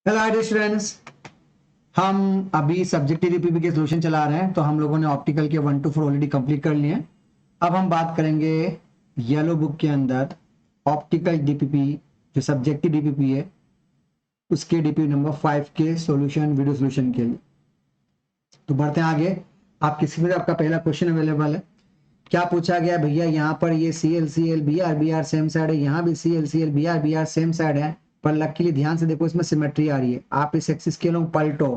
Hello hi students. हम अभी subjective DPP के सॉल्यूशन चला रहे हैं, तो हम लोगों ने ऑप्टिकल के 1 to 4 ऑलरेडी कंप्लीट कर लिए हैं। अब हम बात करेंगे येलो बुक के अंदर ऑप्टिकल डीपीपी, जो सब्जेक्टिव डीपीपी है, उसके डीपीपी नंबर 5 के सॉल्यूशन, वीडियो सॉल्यूशन के लिए। तो बढ़ते हैं आगे। आप किसी में आपका पहला क्वेश्चन अवेलेबल है। क्या पूछा गया भैया, यहाँ पर ये C L B R same side है, यहाँ भी C L B R same side है, पर लकीली ध्यान से देखो इसमें सिमेट्री आ रही है। आप इस एक्सिस के लोग पलटो,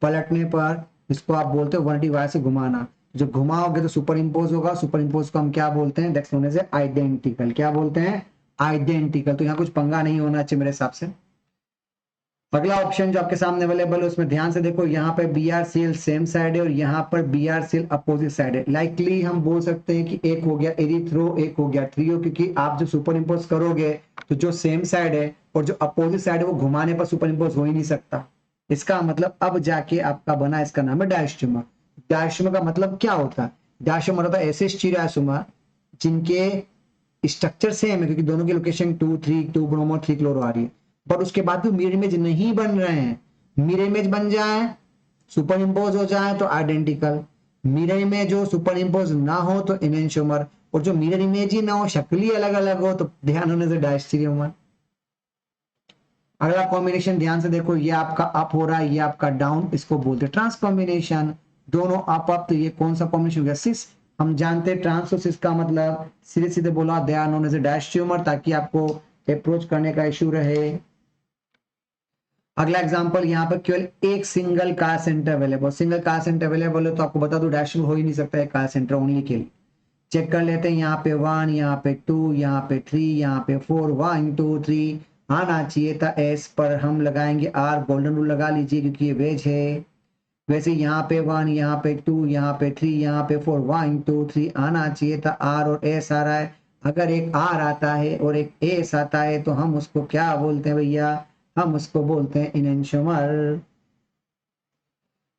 पलटने पर इसको आप बोलते हो 180 वाई से घुमाना। जो घुमाओगे तो सुपर इम्पोज होगा, सुपर इम्पोज को हम क्या बोलते हैं, दैट्स नोन एज आइडेंटिकल। क्या बोलते हैं? आइडेंटिकल। तो यहाँ कुछ पंगा नहीं होना चाहिए मेरे हिसाब से। अगला ऑप्शन जो आपके सामने अवेलेबल है उसमें ध्यान से देखो, यहाँ पर B R C L same side है और यहाँ पर B R C L opposite side है। लाइकली हम बोल सकते हैं कि एक हो गया एरिथ्रो, एक हो गया ट्रियो, क्योंकि आप जब सुपर इम्पोज करोगे तो जो सेम साइड है और जो अपोजिट साइड है वो घुमाने पर सुपर इम्पोज हो ही नहीं सकता। इसका मतलब अब जाके आपका बना, इसका नाम है डायस्ट्रोमर। डायस्ट्रोमर का मतलब क्या होता है? डायस्ट्रोमर होता है ऐसे स्टीरियोसोमर जिनके स्ट्रक्चर सेम है, क्योंकि दोनों की लोकेशन 2 ब्रोमो 3 क्लोरो आ रही है, पर उसके बाद भी मिरर इमेज नहीं बन रहे हैं। मिरर इमेज बन जाए, सुपर इम्पोज हो जाए तो आइडेंटिकल। मिरर इमेज जो सुपर इम्पोज ना हो तो इनेंशियोमर, और जो मिरर इमेज ही ना हो, शक्ल ही अलग अलग हो, तो ध्यान होने से डायस्टीरियोमर। अगला कॉम्बिनेशन ध्यान से देखो, ये आपका अप हो रहा है, ये आपका डाउन, इसको बोलते हैं ट्रांस कॉम्बिनेशन। दोनों अप अप, तो ये कौन सा कॉम्बिनेशन हो गया? सिस। हम जानते हैं ट्रांस और सिस का मतलब सीधे सीधे बोला, they are known as dash tumour, ताकि आपको अप्रोच करने का इश्यू रहे। अगला एग्जांपल, यहाँ पर केवल एक single car centre available, single car centre available है, तो आपको बता दो डैश हो ही नहीं सकता है कार सेंटर ओनली के लिए। चेक कर लेते हैं, यहाँ पे 1, यहाँ पे 2, यहाँ पे 3, यहाँ पे 4, 1 2 3 आना चाहिए था एस, पर हम लगाएंगे आर। गोल्डन रूल लगा लीजिए क्योंकि ये वेज है। वैसे यहाँ पे 1, यहाँ पे 2, यहाँ पे 3, यहाँ पे 4, 1 2 3 आना चाहिए था आर, और एस आ रहा है। अगर एक आर आता है और एक एस आता है तो हम उसको क्या बोलते हैं भैया? हम उसको बोलते हैं इनेंशियोमर।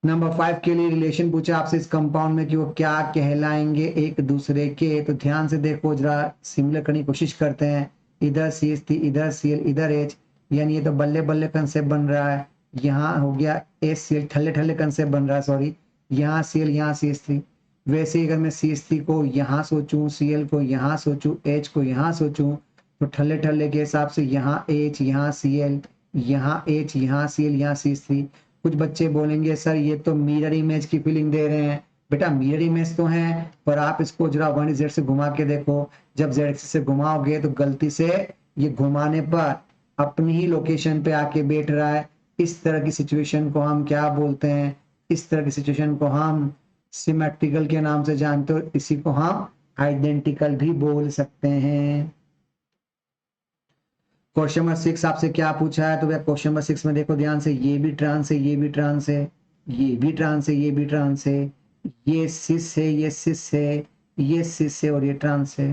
नंबर 5 के लिए रिलेशन पूछा आपसे इस कंपाउंड में कि वो क्या कहलाएंगे एक दूसरे के। तो ध्यान से देखो, जरा सिमिलर करने की कोशिश करते हैं। इधर CH3, इधर Cl, इधर H, यानी ये तो बल्ले बल्ले कंसेप्ट बन रहा है। यहाँ हो गया HCl, ठल्ले ठल्ले कंसेप्ट बन रहा है, सॉरी। यहाँ Cl, यहाँ CH3। वैसे ही अगर मैं CH3 को यहाँ सोचूं, Cl को यहाँ सोचूं, H को यहाँ सोचूं, तो ठल्ले ठल्ले के हिसाब से यहाँ H, यहाँ Cl, यहाँ H, यहाँ Cl, यहाँ CH3। कुछ बच्चे बोलेंगे सर ये तो मिरर इमेज की फीलिंग दे रहे हैं। बेटा मिरर इमेज तो है, पर आप इसको जरा 1Z से घुमा के देखो। जब Z एक्सिस से घुमाओगे तो गलती से ये घुमाने पर अपनी ही लोकेशन पे आके बैठ रहा है। इस तरह की सिचुएशन को हम क्या बोलते हैं? इस तरह की सिचुएशन को हम सिमेट्रिकल के नाम से जानते हो, इसी को हम आइडेंटिकल भी बोल सकते हैं। क्वेश्चन नंबर 6 आपसे क्या पूछा है? तो भैया क्वेश्चन नंबर 6 में देखो ध्यान से, ये भी ट्रांस है, ये भी ट्रांस है, ये भी ट्रांस है, ये भी ट्रांस है, ये सिस है, ये सिस है, ये सिस है और ये ट्रांस है।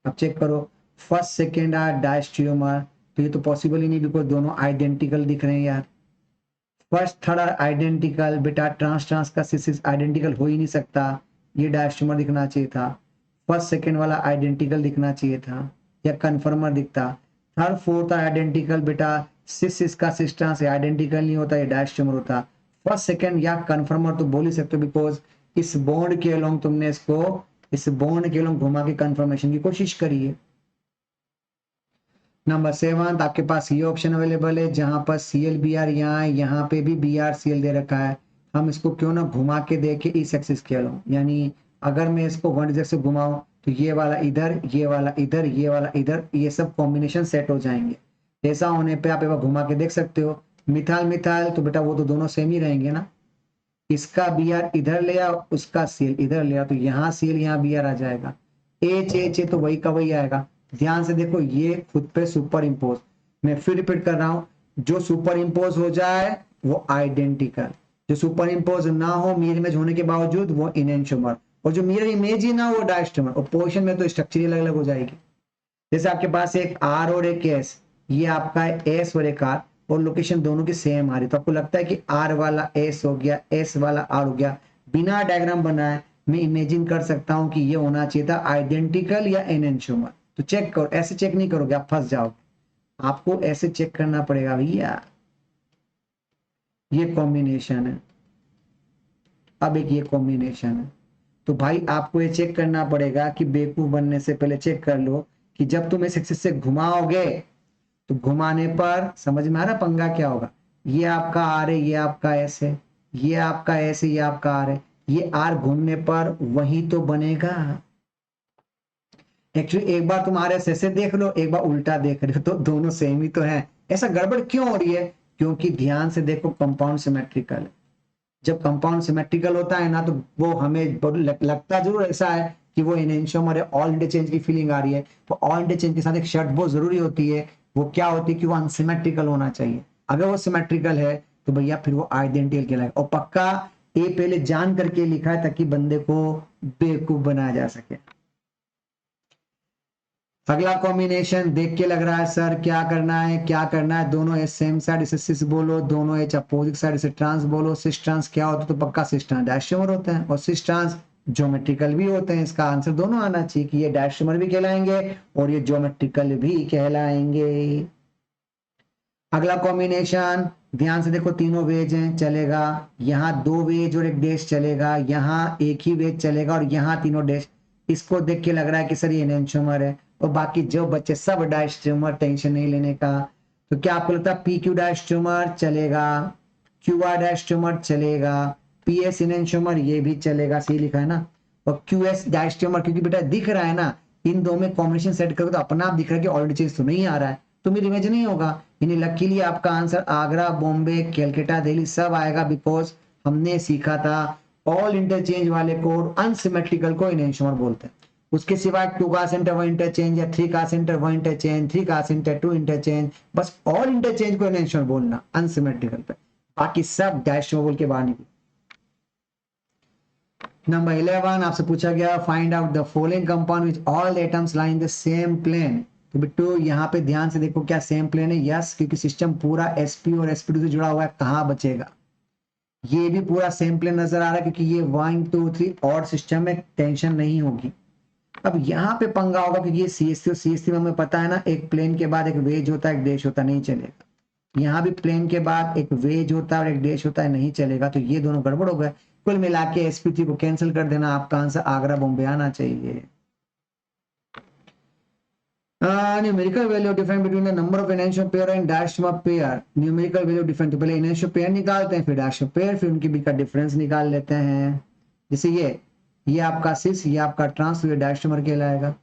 अब चेक करो, फर्स्ट सेकेंड आर डायस्ट्रियोमर, तो ये तो पॉसिबल ही नहीं, बिकॉज दोनों आइडेंटिकल दिख रहे हैं यार। फर्स्ट थर्ड आर आइडेंटिकल, बेटा ट्रांस ट्रांस का सिस आइडेंटिकल हो ही नहीं सकता, ये डायस्ट्रियोमर दिखना चाहिए था। फर्स्ट सेकेंड वाला आइडेंटिकल दिखना चाहिए था, या कन्फर्मर दिखता। थर्ड फोर्थ आइडेंटिकल, बेटा सिस का सिस्टम से आइडेंटिकल नहीं होता, ये डायस्ट्रोमर होता। फर्स्ट सेकंड या कन्फर्मर तो बोल ही सकते हो, बिकॉज इस बॉन्ड के अलोंग तुमने इसको, इस बॉन्ड के अलोंग घुमा के कन्फर्मेशन की कोशिश करी है। नंबर 7 आपके पास ये ऑप्शन अवेलेबल है, जहां पर Cl Br यहाँ पे भी Br Cl दे रखा है। हम इसको क्यों ना घुमा के देखे इस एक्सिस के अलोंग, यानी अगर मैं इसको 1Z से घुमाऊं तो ये वाला इधर, ये वाला इधर, ये वाला इधर, ये सब कॉम्बिनेशन सेट हो जाएंगे। ऐसा होने पे आप एक बार घुमा के देख सकते हो। मिथाइल मिथाइल तो बेटा वो तो दोनों सेम ही रहेंगे ना। इसका Br इधर ले आओ, उसका Cl इधर ले आओ, तो यहाँ Cl यहाँ Br आ जाएगा। H तो वही का वही आएगा। ध्यान से देखो, ये खुद पे सुपर इम्पोज, मैं फिर रिपीट कर रहा हूं, जो सुपर इम्पोज हो जाए वो आइडेंटिकल, जो सुपर इम्पोज ना हो मिरर इमेज होने के बावजूद वो इनेंशियोमर, और जो मिरर इमेज ही ना हो वो डायस्ट्रोमर। और पोजीशन में तो स्ट्रक्चर अलग अलग हो जाएगी। जैसे आपके पास एक आर और एक एस, ये आपका एस और एक आर, और लोकेशन दोनों की सेम आ रही, तो आपको लगता है कि आर वाला एस हो गया, एस वाला आर हो गया। बिना डायग्राम बनाए मैं इमेजिन कर सकता हूं कि ये होना चाहिए था आइडेंटिकल या एनेंशियोमर। तो चेक करो, ऐसे चेक नहीं करोगे आप फंस जाओगे, आपको ऐसे चेक करना पड़ेगा भैया। ये कॉम्बिनेशन है, अब एक ये कॉम्बिनेशन है। तो भाई आपको ये चेक करना पड़ेगा कि बेवकूफ बनने से पहले चेक कर लो कि जब तुम इस एक्सिस से घुमाओगे तो घुमाने पर समझ में आ रहा पंगा क्या होगा। ये आपका आर है, ये आपका एस है, ये आपका एस है, ये आपका आर है, ये आर घूमने पर वही तो बनेगा। एक्चुअली एक बार तुम आर एस ऐसे देख लो, एक बार उल्टा देख रहे हो, तो दोनों सेम ही तो है। ऐसा गड़बड़ क्यों हो रही है? क्योंकि ध्यान से देखो कंपाउंड सिमेट्रिकल है। जब कंपाउंड सिमेट्रिकल होता है ना तो वो हमें लगता जरूर ऐसा है कि वो एनेंशियोमर है, ऑल इंटरचेंज की फीलिंग आ रही है। तो ऑल इंटरचेंज के साथ एक शर्त बहुत जरूरी होती है, वो क्या होती है कि वो अनसिमेट्रिकल होना चाहिए। अगर वो सिमेट्रिकल है तो भैया फिर वो आइडेंटिकल कहलाएगा। और पक्का ए पहले जान करके लिखा है ताकि बंदे को बेवकूफ बनाया जा सके। अगला कॉम्बिनेशन देख के लग रहा है सर क्या करना है, क्या करना है। दोनों एच सेम साइड इसे सिस बोलो, दोनों एच अपोजिट साइड इसे ट्रांस बोलो। सिस ट्रांस क्या होता है? तो पक्का सिस ट्रांस डायस्ट्रोमर होते हैं, और सिस ट्रांस ज्योमेट्रिकल भी होते हैं। इसका आंसर दोनों आना चाहिए कि ये डायस्ट्रोमर भी कहलाएंगे और ये ज्योमेट्रिकल भी कहलाएंगे। अगला कॉम्बिनेशन ध्यान से देखो, तीनों वेज हैं, चलेगा। यहाँ दो वेज और एक डैश चलेगा, यहाँ एक ही वेज चलेगा और यहाँ तीनों डैश। इसको देख के लग रहा है कि सर ये एनेंशियोमर है, और बाकी जो बच्चे सब डायस्ट्रोमर, टेंशन नहीं लेने का। तो क्या आपको लगता है पी क्यू डायस्ट्रोमर चलेगा, क्यू आर डायस्ट्रोमर चलेगा, पी एस एनेंशियोमर ये भी चलेगा, सही लिखा है ना। और क्यू एस डायस्ट्रोमर क्योंकि बेटा दिख रहा है ना, इन दो में कॉम्बिनेशन सेट करोगे तो अपना आप दिख रहा है कि ऑलरेडी चेंज तो नहीं आ रहा है, तो मेरी इमेज नहीं होगा। यानी लकीली आपका आंसर आगरा, बॉम्बे, कैलकाटा, दिल्ली सब आएगा, बिकॉज हमने सीखा था ऑल इंटरचेंज वाले को, अनसिमेट्रिकल को एनेंशियोमर बोलते हैं। उसके सिवाय 2 का सेंटर 1 इंटरचेंज या 3 का सेंटर 1 इंटरचेंज, 3 का सेंटर 2 इंटरचेंज, बस ऑल इंटरचेंज को एनेंशियोमर बोलना अनसिमेट्रिकल पे, बाकी सब डायस्ट्रोमर बोल के बाहर निकले। नंबर 11 आपसे पूछा गया find out the following compound which all atoms lie in the same plane. तो बिट्टू यहाँ पे ध्यान से देखो, क्या सेम प्लेन है? यस, क्योंकि सिस्टम पूरा sp और sp2 से जुड़ा हुआ है, कहाँ बचेगा। ये भी पूरा सेम प्लेन नजर आ रहा है क्योंकि ये 1 2 3 और सिस्टम में टेंशन नहीं होगी। अब यहाँ पे पंगा होगा क्योंकि ये CH3 और CH3 में हमें पता है ना, एक प्लेन के बाद एक वेज होता है, एक डैश होता है, नहीं चलेगा। यहाँ भी प्लेन के बाद एक वेज होता है और एक डैश होता है, नहीं चलेगा। तो ये दोनों गड़बड़ हो गए। कुल मिला के sp3 को कैंसिल कर देना, आपका आंसर आगरा बॉम्बे आना चाहिए। Numerical value difference between the number of enantiomer pair and diastereomer pair. Numerical value difference, तो पहले एनेंशियोमर पेयर निकालते हैं, फिर डायस्ट्रोमर पेयर, फिर उनके बीच का डिफरेंस निकाल लेते हैं। जैसे ये आपका सिस, ये आपका ट्रांस, ये डायस्ट्रोमर कहलाएगा।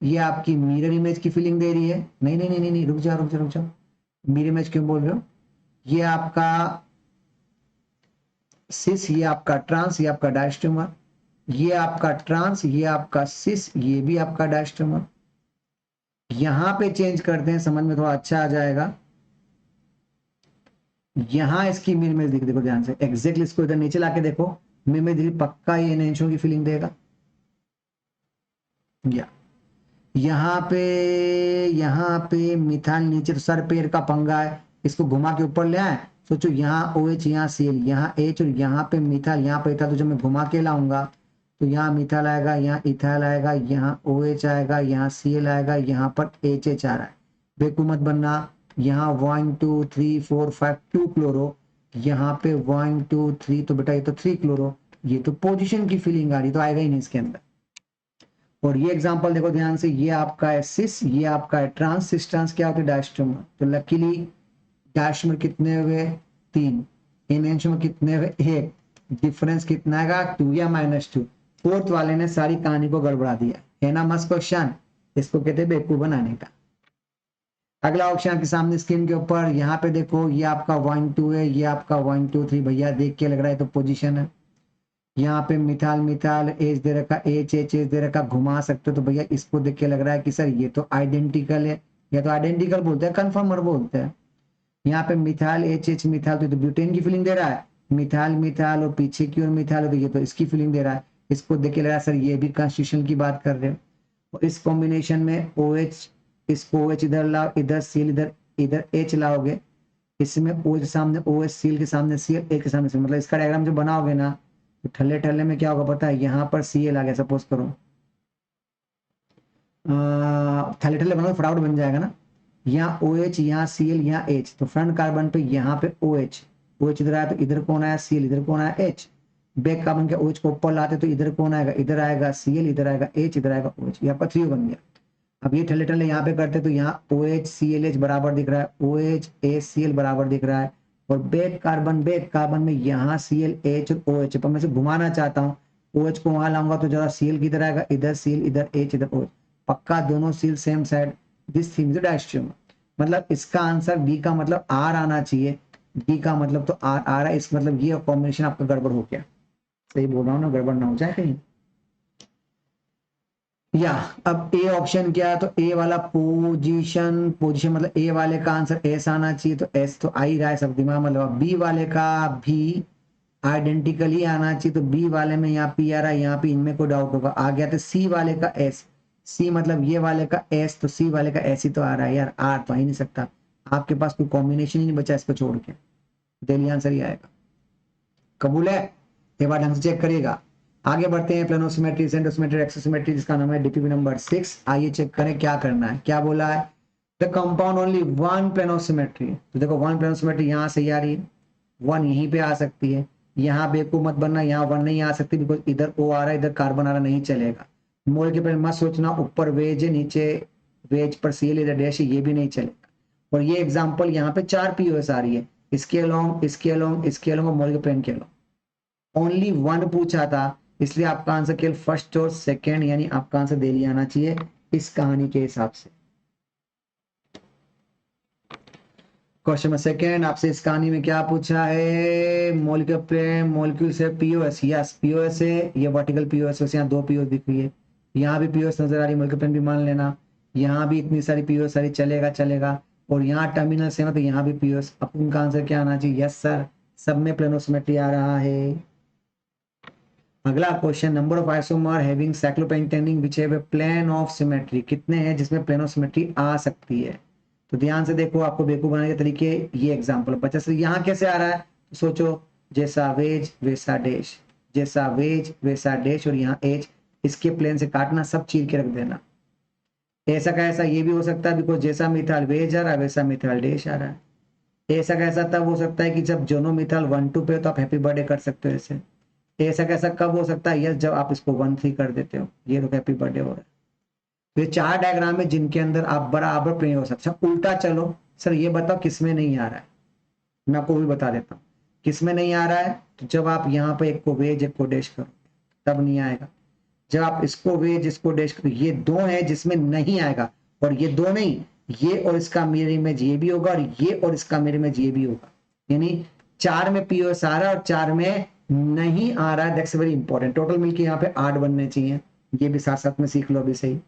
ये आपकी मिरर इमेज की फीलिंग दे रही है। नहीं नहीं नहीं नहीं, रुक जाओ रुक जाओ रुक जाओ, मिरर इमेज क्यों बोल रहे हो? ये आपका सिस, ये आपका ट्रांस, ये आपका डायस्ट्रोमर, ये आपका ट्रांस, ये आपका सिस, ये भी आपका डायस्ट्रोमर। यहां पे चेंज करते हैं, समझ में थोड़ा अच्छा आ जाएगा। यहां इसकी मिरर इमेज देखो ध्यान से, एग्जैक्टली इसको इधर नीचे लाके देखो, मिरर इमेज पक्का ये एनेंशियोमर की फीलिंग देगा। या यहाँ पे मिथाइल नीचे, तो सर पैर का पंगा है, इसको घुमा के ऊपर ले आए। सोचो यहाँ OH, यहाँ Cl, यहाँ H और यहाँ पे मिथाइल, यहाँ पे था, तो जब मैं घुमा के लाऊंगा तो यहाँ मिथाइल आएगा, यहाँ इथाइल आएगा, यहाँ OH आएगा, यहाँ Cl आएगा, यहाँ पर HH आ रहा है। बेवकूफ मत बनना। यहाँ 1 2 3 4 5 2 क्लोरो, यहाँ पे 1 2 3, तो बेटा ये तो 3 क्लोरो, ये तो पोजिशन की फीलिंग आ रही, तो आएगा ही नहीं इसके अंदर। और ये एग्जांपल देखो ध्यान से, ये आपका है सिस, ये आपका है ट्रांस। सिस ट्रांस क्या होता है? डायस्ट्रोमर। तो लकीली डायस्ट्रोमर कितने हुए? 3। एनेंशियोमर कितने हुए? 1। डिफरेंस कितना आएगा? 2 या -2। फोर्थ वाले ने सारी कहानी को गड़बड़ा दिया है ना, मस्त क्वेश्चन। इसको कहते हैं बेवकूफ बनाने का। अगला ऑप्शन आपके सामने स्क्रीन के ऊपर, यहाँ पे देखो, ये आपका 1 2 है, ये आपका 1 2 3। भैया देख के लग रहा है तो पोजिशन है। यहाँ पे मिथाल मिथाल एच दे रखा, एच एच एच दे रखा, घुमा सकते हो। तो भैया इसको देख के लग रहा है कि सर ये तो आइडेंटिकल है, या तो आइडेंटिकल बोलते हैं, कन्फर्मर बोलते हैं। यहाँ पे मिथाल एच एच मिथाल, तो ब्यूटेन की फीलिंग दे रहा है। मिथाल मिथाल और पीछे की ओर मिथाल, तो ये तो इसकी फीलिंग दे रहा है। इसको देख के लग रहा है सर ये भी कॉन्स्टिट्यूशन की बात कर रहे हो। और इस कॉम्बिनेशन में OH, इसको OH इधर लाओ, इधर सील, इधर इधर H लाओगे। इसमें OH सामने OH, सील के सामने सील, H के सामने सील, मतलब इसका डायग्राम जो बनाओगे ना, तो ठल्ले ठल्ले में क्या होगा पता है? यहाँ पर Cl आ गया, सपोज करो, ठल्ले ठल्ले बनाओ फटाफट बन जाएगा ना। यहाँ OH, यहाँ Cl, यहाँ H, तो फ्रंट कार्बन पे यहाँ पे OH, OH इधर आया तो इधर कौन आया Cl, इधर कौन आया H। बैक कार्बन के OH को ऊपर लाते तो इधर कौन आएगा, इधर आएगा Cl, इधर आएगा H, इधर आएगा OH, ये आपका 3 बन गया। अब ये ठल्ले ठल्ले यहाँ पे करते तो यहाँ OH ClH बराबर दिख रहा है, OH HCl बराबर दिख रहा है, और बैक कार्बन में यहाँ ClH और OH, पर मैं से घुमाना चाहता हूँ, OH को वहां लाऊंगा तो जरा Cl किधर आएगा, इधर Cl, इधर H, इधर OH, पक्का दोनों Cl same side, this theme is diastereomer. मतलब इसका आंसर बी का मतलब आर आना चाहिए, बी का मतलब तो आर आ रहा है, इस मतलब ये कॉम्बिनेशन आपका गड़बड़ हो गया। सही बोल रहा हूँ ना, गड़बड़ ना हो जाए कहीं। या अब ए ऑप्शन क्या है, तो ए वाला पोजीशन मतलब ए वाले का आंसर एस आना चाहिए, तो एस तो आ ही रहा है सब दिमाग में लगा। बी वाले का भी आइडेंटिकली आना चाहिए, तो बी वाले में यहाँ पी आ रहा है, यहाँ पे इनमें कोई डाउट होगा, आ गया। तो सी वाले का एस, सी मतलब ये वाले का एस, तो सी वाले का एस ही तो आ रहा है यार, आर तो आ ही नहीं सकता, आपके पास कोई कॉम्बिनेशन ही नहीं बचा इसको छोड़ के, दिल्ली आंसर ही आएगा। कबूल है, ये बात ढंग से चेक करिएगा। आगे बढ़ते हैं, प्लेनोसिमेट्री, सेंटोसिमेट्री, एक्सोसिमेट्री, जिसका नाम है डीपीपी नंबर 6। आइए चेक करें क्या करना है। क्या बोला है, द कंपाउंड ओनली वन प्लेनोसिमेट्री, तो देखो वन प्लेनोसिमेट्री यहाँ से आ रही है, वन यहीं पे आ सकती है, यहाँ बेवकूफ मत बनना, यहाँ वन नहीं आ सकती, बिकॉज इधर ओ आ रहा है, इधर कार्बन आ रहा, नहीं चलेगा। मोल के पेड़ मत सोचना ऊपर वेज है नीचे वेज पर सीएल इधर डैश है, ये भी नहीं चलेगा। और ये एग्जांपल यहाँ पे 4 पीओएस आ रही है, इसके अलोंग, इसके अलोंग, इसके अलोंग और मोल के पेन के अलोंग। ओनली वन पूछा था, इसलिए आपका आंसर केवल फर्स्ट और सेकंड, यानी आपका आंसर दिल्ली आना चाहिए इस कहानी के हिसाब से। क्वेश्चन नंबर सेकंड आपसे इस कहानी में क्या पूछा है, मॉलिक्यूल से पीओएस, यस पीओएस है, ये वर्टिकल पीओएस है, यहाँ 2 पीओएस दिख रही है, यहाँ भी पीओएस नजर आ रही है, मॉलिक्यूल पेन भी मान लेना, यहाँ भी इतनी सारी पीओएस सारी चलेगा चलेगा, और यहाँ टर्मिनल से है तो यहाँ भी पीओएस। अब उनका आंसर क्या आना चाहिए, यस सर, सब में प्लेनोसिमेट्री आ रहा है। अगला question, number of isomer having cyclopentanic which have a plane of symmetry, कितने हैं जिसमें प्लेनोसिमेट्री आ सकती है। तो ध्यान से देखो, आपको बेवकूफ बनाने के तरीके, ये एग्जांपल बच्चा से यहाँ कैसे आ रहा है, तो सोचो जैसा वेज वैसा डैश, जैसा वेज वैसा डैश, और यहाँ एज, इसके प्लेन से काटना, सब चीर के रख देना। ऐसा का ऐसा ये भी हो सकता है, बिकॉज जैसा मिथाइल वेज आ रहा है वैसा मिथाइल डैश आ रहा है। ऐसा कैसा तब हो सकता है कि जब दोनों मिथाइल 1 2 पे हो तो आप हैप्पी बर्थडे कर सकते हो ऐसे। ऐसा कैसा कब हो सकता है, यस जब आप इसको 1 3 कर देते हो, ये तो हैप्पी बर्थडे हो रहा है। तो ये 4 डायग्राम है जिनके अंदर आप बराबर प्ले हो सकते हो। उल्टा चलो सर, ये बताओ किसमें नहीं आ रहा है, मैं आपको भी बता देता हूँ किसमें नहीं आ रहा है। तो जब आप यहाँ पे एक को वेज एक को डैश करो तब नहीं आएगा, जब आप इसको वेज इसको डैश करो, ये 2 है जिसमें नहीं आएगा, और ये 2 नहीं, ये और इसका मिरर इमेज ये भी होगा, और ये और इसका मिरर इमेज ये भी होगा, यानी 4 में पीओएस आ रहा है और 4 में नहीं आ रहा है। That's very important. टोटल मिलके यहाँ पे 8 बनने चाहिए, ये भी साथ साथ में सीख लो अभी सही।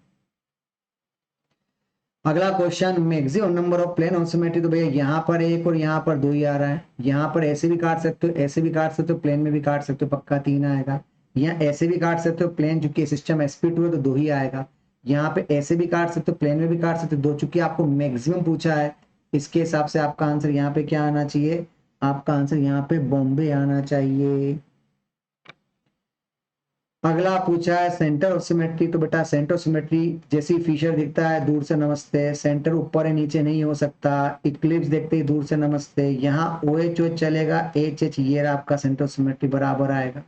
अगला question, maximum number of plane on symmetry, तो भैया यहाँ पर 1 और यहाँ पर 2 ही आ रहा है, यहाँ पर ऐसे भी काट सकते हो, ऐसे भी काट सकते हो, प्लेन में भी काट सकते हो, पक्का 3 आएगा। यहाँ ऐसे भी काट सकते हो, प्लेन चूंकि सिस्टम sp2 है तो 2 ही आएगा। यहाँ पे ऐसे भी काट सकते हो, प्लेन में भी काट सकते हो, 2, चूंकि आपको मैक्सिमम पूछा है इसके हिसाब से आपका आंसर यहाँ पे क्या आना चाहिए, आपका आंसर यहाँ पे बॉम्बे आना चाहिए। अगला पूछा है सेंटर ऑफ सिमेट्री, तो बेटा सेंटर ऑफ सिमेट्री जैसी फीचर दिखता है दूर से नमस्ते, सेंटर ऊपर है नीचे नहीं हो सकता, इक्लिप्स देखते ही दूर से नमस्ते, यहाँ OH चलेगा, HH ये रहा आपका सेंटर ऑफ सिमेट्री बराबर आएगा।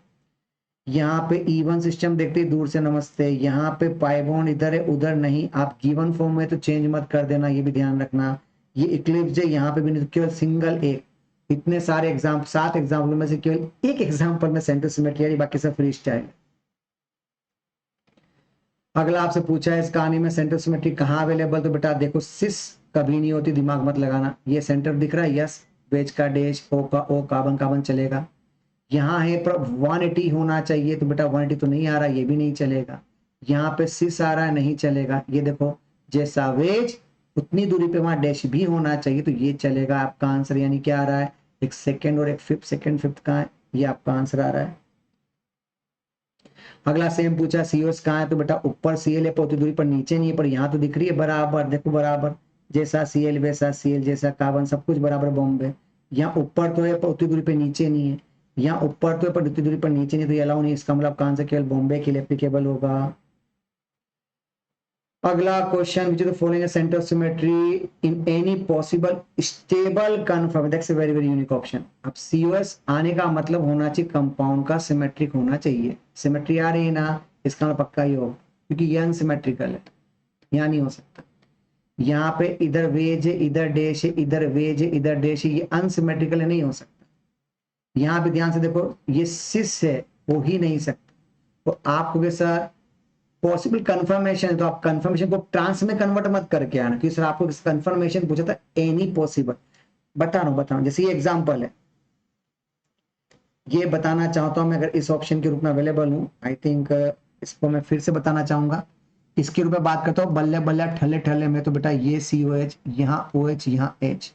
यहाँ पे इवन सिस्टम देखते ही दूर से नमस्ते, यहाँ पे पाई बॉन्ड इधर है उधर नहीं, आप गिवन फॉर्म में तो चेंज मत कर देना, ये भी ध्यान रखना। ये इक्लिप्स है, यहाँ पे भी नहीं, केवल सिंगल एक, इतने सारे एग्जाम्पल 7 एग्जाम्पल में से केवल एक एग्जाम्पल में सेंटर सिमेट्री, बाकी सब फ्री स्टाइल। अगला आपसे पूछा है इस कहानी में सेंटर सिमेट्री कहाँ अवेलेबल, तो बेटा देखो सिस कभी नहीं होती, दिमाग मत लगाना। ये सेंटर दिख रहा है, यस वेज का डैश, ओ का ओ, कार्बन कार्बन चलेगा। यहाँ है पर 180 होना चाहिए, तो बेटा 180 तो नहीं आ रहा, ये भी नहीं चलेगा। यहाँ पे सिस आ रहा है, नहीं चलेगा। ये देखो जैसा वेज उतनी दूरी पे वहां डैश भी होना चाहिए, तो ये चलेगा। आपका आंसर यानी क्या आ रहा है, एक सेकेंड और एक फिफ्थ, सेकेंड फिफ्थ का है, ये आपका आंसर आ रहा है। अगला सेम पूछा सीओएस कहाँ है, तो बेटा ऊपर सीएल है पर उतनी दूरी पर नीचे नहीं है, पर यहाँ तो दिख रही है बराबर, देखो बराबर, जैसा सीएल वैसा सीएल, जैसा कार्बन सब कुछ बराबर बॉम्बे। यहाँ ऊपर तो है पर उतनी दूरी पे नीचे नहीं है, यहाँ ऊपर तो है पर उतनी दूरी पर नीचे नहीं, तो ये अलाउ नहीं, इसका मतलब कहाँ से केवल बॉम्बे के लिए एप्लीकेबल होगा। अगला question, which is the following centre of symmetry in any possible stable confirm, that's a very very unique option. अब सीओएस आने का मतलब होना चाहिए कंपाउंड का सिमेट्रिक होना चाहिए। सिमेट्री आ रही है ना, इसका मतलब पक्का ही हो, क्योंकि ये अनसिमेट्रिकल है, यहाँ नहीं हो सकता। यहाँ पे इधर वेज है, इधर डैश है, इधर वेज है, इधर डैश है, ये अनसिमेट्रिकल नहीं हो सकता। यहाँ पे ध्यान से देखो, ये सिस है, हो ही नहीं सकता। तो आपको के सर पॉसिबल कंफर्मेशन है, तो आप कंफर्मेशन को ट्रांस में कन्वर्ट मत करके आना, क्योंकि सर आपको कंफर्मेशन पूछा था एनी पॉसिबल। बता रहा हूं, जैसे ये एग्जांपल है, ये बताना चाहता हूं मैं, अगर इस ऑप्शन के रूप में अवेलेबल हूं, आई थिंक इसको मैं फिर से बताना चाहूंगा। इसके रूप में बात करता हूँ, बल्ले बल्ले ठल्ले ठल्ले में, तो बेटा ये COH, यहाँ OH, यहाँ H।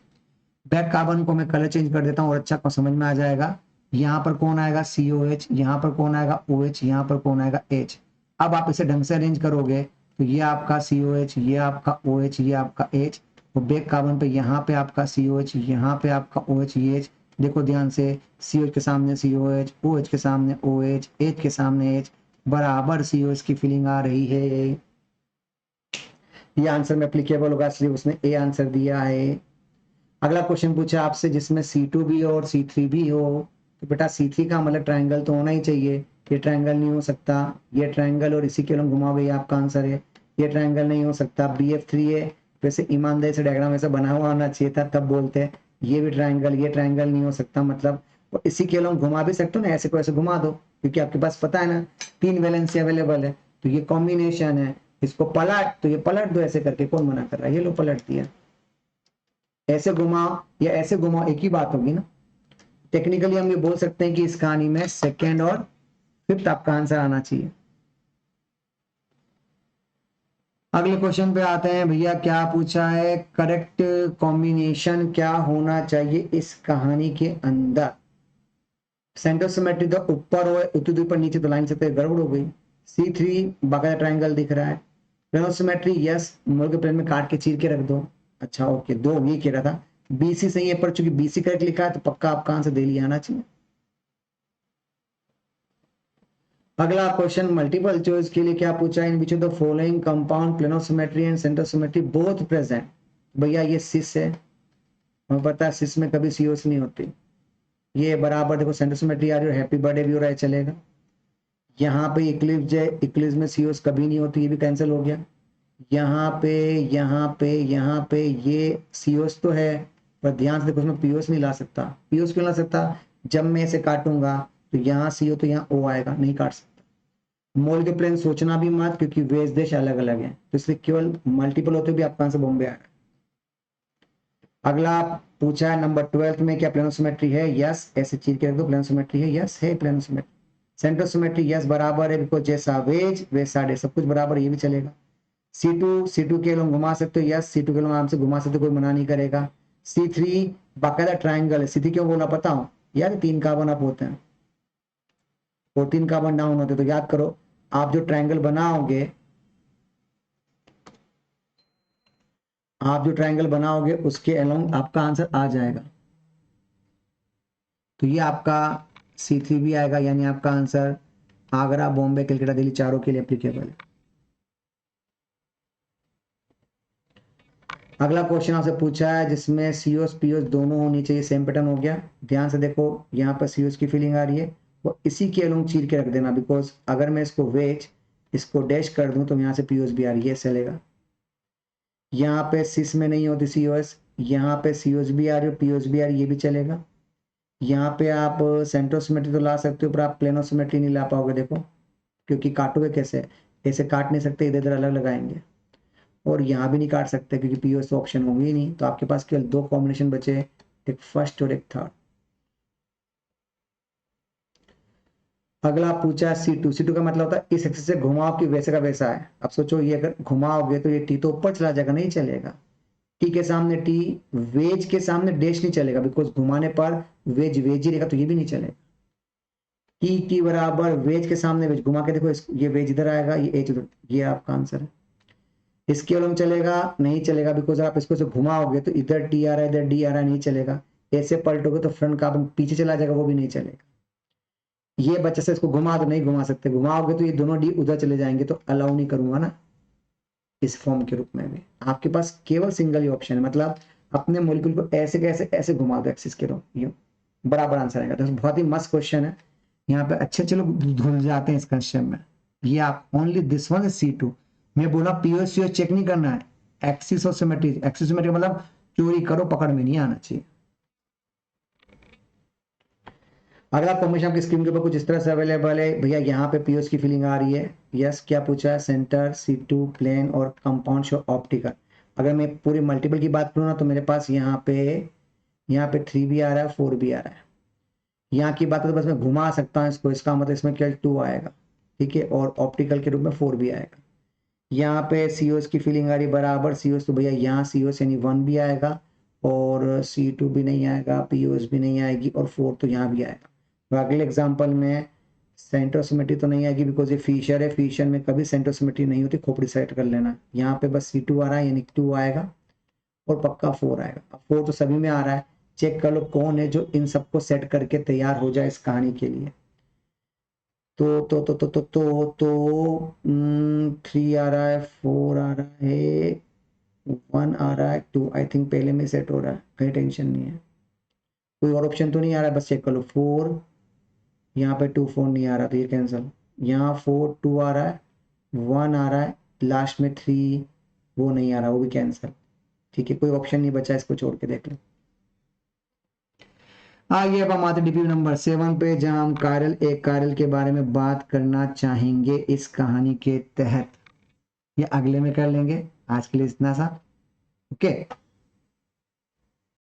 बैक कार्बन को मैं कलर चेंज कर देता हूँ और अच्छा को समझ में आ जाएगा। यहाँ पर कौन आएगा COH, यहाँ पर कौन आएगा OH, यहाँ पर कौन आएगा H। अब आप इसे ढंग से अरेंज करोगे तो ये आपका COH, ये आपका OH, ये आपका H, और बैक कार्बन पे यहाँ पे आपका COH, यहाँ पे आपका OH, ये H। देखो ध्यान से, COH के सामने COH, OH के सामने OH, H के सामने H, बराबर COH की फीलिंग आ रही है। ये आंसर में एप्लीकेबल होगा, इसलिए उसने ए आंसर दिया है। अगला क्वेश्चन पूछा आपसे जिसमें C2 भी हो और C3 भी हो, तो बेटा C3 का मतलब ट्रायंगल तो होना ही चाहिए। ये ट्रायंगल नहीं हो सकता, ये ट्रायंगल और इसी के लोग घुमाओगे, ये आपका आंसर है। ये ट्रायंगल नहीं हो सकता, BF3 है, वैसे ईमानदारी से डायग्राम ऐसा बना हुआ होना चाहिए था, तब बोलते हैं। ये भी ट्रायंगल, ये ट्रायंगल नहीं हो सकता, मतलब और इसी के लोग घुमा भी सकते हो ना, ऐसे को ऐसे घुमा दो, क्योंकि आपके पास पता है ना 3 वैलेंसी अवेलेबल है, तो ये कॉम्बिनेशन है। इसको पलट, तो ये पलट दो ऐसे करके, कौन मना कर रहा है, ये लो पलट दिया। ऐसे घुमाओ या ऐसे घुमाओ, एक ही बात होगी ना। टेक्निकली हम ये बोल सकते हैं कि इस कहानी में सेकेंड और फिफ्थ आपका आंसर आना चाहिए। अगले क्वेश्चन पे आते हैं भैया, क्या पूछा है, करेक्ट कॉम्बिनेशन क्या होना चाहिए इस कहानी के अंदर। सेंटर सिमेट्री तो ऊपर हो, उतनी पर नीचे तो लाइन से तो गड़बड़ हो गई। C3 बाकायदा ट्रायंगल दिख रहा है। प्लेनो सिमेट्री यस, मूल के प्लेन में काट के चीर के रख दो। अच्छा ओके, दो ये कह रहा था। BC सही है, पर चूंकि BC करेक्ट लिखा है तो पक्का आपका आंसर दिल्ली आना चाहिए। अगला क्वेश्चन मल्टीपल चॉइस के लिए क्या पूछा है, in which of the following compound plane of symmetry and centre symmetry both present. भैया ये सिस है, हमें पता है सिस में कभी COS नहीं होती। ये बराबर देखो सेंटर सिमेट्री आ रही है, हैप्पी बर्थडे भी हो रहा है, चलेगा। यहाँ पे इक्लिप्स है, इक्लिप्स में COS कभी नहीं होती, ये भी कैंसिल हो गया। यहाँ पे यहाँ पे यहाँ पे ये COS तो है, पर ध्यान से देखो उसमें POS नहीं ला सकता। POS क्यों ला सकता, जब मैं इसे काटूंगा तो यहाँ CO तो यहाँ O आएगा, नहीं काट सकता। मोल के प्लेन सोचना भी मत, क्योंकि वेज देश अलग अलग है, तो इसलिए केवल मल्टीपल होते भी आपका आंसर बॉम्बे आएगा। अगला पूछा है नंबर 12 में, क्या प्लेनोसिमेट्री है, यस, ऐसे चीज के रख दो, प्लेनोसिमेट्री है, यस है प्लेनोसिमेट्री। सेंटर सिमेट्री यस बराबर है, बिकॉज जैसा वेज वैसा डे, सब कुछ बराबर, ये भी चलेगा। C2 के लोग घुमा सकते हो, यस C2 के लोग आराम से घुमा सकते हो, कोई मना नहीं करेगा। C3 बाकायदा ट्रायंगल है, C3 क्यों बोला पता हूं यार, 3 कार्बन अप होते हैं और 3 कार्बन डाउन होते हैं, तो याद करो आप जो ट्रायंगल बनाओगे, आप जो ट्रायंगल बनाओगे उसके अलोंग आपका आंसर आ जाएगा। तो ये आपका C3 भी आएगा, यानी आपका आंसर आगरा, बॉम्बे, कलकत्ता, दिल्ली चारों के लिए एप्लीकेबल है। अगला क्वेश्चन आपसे पूछा है जिसमें COS POS दोनों होनी चाहिए, सेम पैटर्न हो गया। ध्यान से देखो, यहाँ पर COS की फीलिंग आ रही है, वो इसी के अलोंग चीर के रख देना, बिकॉज अगर मैं इसको वेज इसको डैश कर दूं तो यहाँ से POS भी आ रही है, चलेगा। यहाँ पे सिस में नहीं होती COS, यहाँ पे COS भी आ रही है, POS भी आ रही है, ये भी चलेगा। यहाँ पे आप सेंट्रोसिमेट्री तो ला सकते हो, पर आप प्लेनोसिमेट्री नहीं ला पाओगे, देखो क्योंकि काटोगे कैसे, ऐसे काट नहीं सकते, इधर इधर अलग लगाएंगे। और यहाँ भी नहीं काट सकते क्योंकि POS ऑप्शन होंगे ही नहीं, तो आपके पास केवल 2 कॉम्बिनेशन बचे, एक फर्स्ट और एक थर्ड। अगला पूछा C2 का मतलब होता है इस एक्सिस से घुमाओ कि वैसे का वैसा है। अब सोचो ये अगर घुमाओगे तो ये T तो ऊपर चला जाएगा, नहीं चलेगा। T के सामने T, वेज के सामने डैश नहीं चलेगा, बिकॉज घुमाने पर वेज वेज ही रहेगा, तो ये भी नहीं चलेगा। T बराबर वेज के सामने वेज, घुमा के देखो ये वेज इधर आएगा, ये एच इधर, ये आपका आंसर है। इसके अलग चलेगा, नहीं चलेगा, बिकॉज आप इसको से घुमाओगे तो इधर T आ रहा है, इधर D आ रहा है, नहीं चलेगा। ऐसे पलटोगे तो फ्रंट कार्बन पीछे चला जाएगा, वो भी नहीं चलेगा। ये बच्चे से इसको घुमा दो, नहीं घुमा सकते, घुमाओगे तो ये दोनों D उधर चले जाएंगे, तो अलाउ नहीं करूंगा ना। इस फॉर्म के रूप में भी आपके पास केवल सिंगल ही ऑप्शन है, मतलब अपने मॉलिक्यूल को ऐसे कैसे ऐसे घुमा दो एक्सिस के यूं, बराबर आंसर आएगा। तो बहुत ही मस्त क्वेश्चन है, यहाँ पे अच्छे लोग धुल जाते हैं इस क्वेश्चन में। ये आप only this one is C2। मैं बोला पीओ चेक नहीं करना है, एक्सिस और सिमेट्री। एक्सिस सिमेट्री मतलब चोरी करो पकड़ में नहीं आना चाहिए। अगला फॉर्मेशन आपकी स्क्रीन के ऊपर कुछ इस तरह से अवेलेबल है भैया। यहाँ पे पीओस की फीलिंग आ रही है। यस, क्या पूछा है? सेंटर, C2, प्लेन और कंपाउंड शो ऑप्टिकल। अगर मैं पूरी मल्टीपल की बात करूँ ना तो मेरे पास यहाँ पे 3 भी आ रहा है, 4 भी आ रहा है। यहाँ की बात है तो बस मैं घुमा सकता हूँ इसको, इसका मतलब इसमें केवल 2 आएगा, ठीक है, और ऑप्टिकल के रूप में 4 भी आएगा। यहाँ पे सीओस की फीलिंग आ रही बराबर, सीओस तो भैया यहाँ सीओस यानी 1 भी आएगा और C2 भी नहीं आएगा, पीओस भी नहीं आएगी और 4 तो यहाँ भी आएगा। तो अगले एग्जाम्पल में सेंट्रोसिमेट्री तो नहीं आएगी बिकॉज ये फिशर है, फिशर में कभी सेंट्रोसिमेट्री नहीं होती, खोपड़ी सेट कर लेना। यहाँ पे बस C2 आ रहा है यानी 2 आएगा और पक्का 4 आएगा। अब 4 तो सभी में आ रहा है, चेक कर लो कौन है जो इन सबको सेट करके तैयार हो जाए इस कहानी के लिए। तो 3 आ रहा है, 4 आ रहा है, 1 आ रहा है, 2 आई थिंक पहले में सेट हो रहा है, कहीं टेंशन नहीं है। कोई और ऑप्शन तो नहीं आ रहा है, बस चेक कर लो। 4 यहाँ पे 2 4 नहीं आ रहा तो ये कैंसिल। यहाँ 4 2 आ रहा है, 1 आ रहा है, लास्ट में 3 वो नहीं आ रहा, वो भी कैंसिल। ठीक है, कोई ऑप्शन नहीं बचा, इसको छोड़ के देख लो। आगे अब हम आते डीपी नंबर 7 पे, जहां हम एक कायरल के बारे में बात करना चाहेंगे इस कहानी के तहत। ये अगले में कर लेंगे, आज के लिए इतना सा। ओके,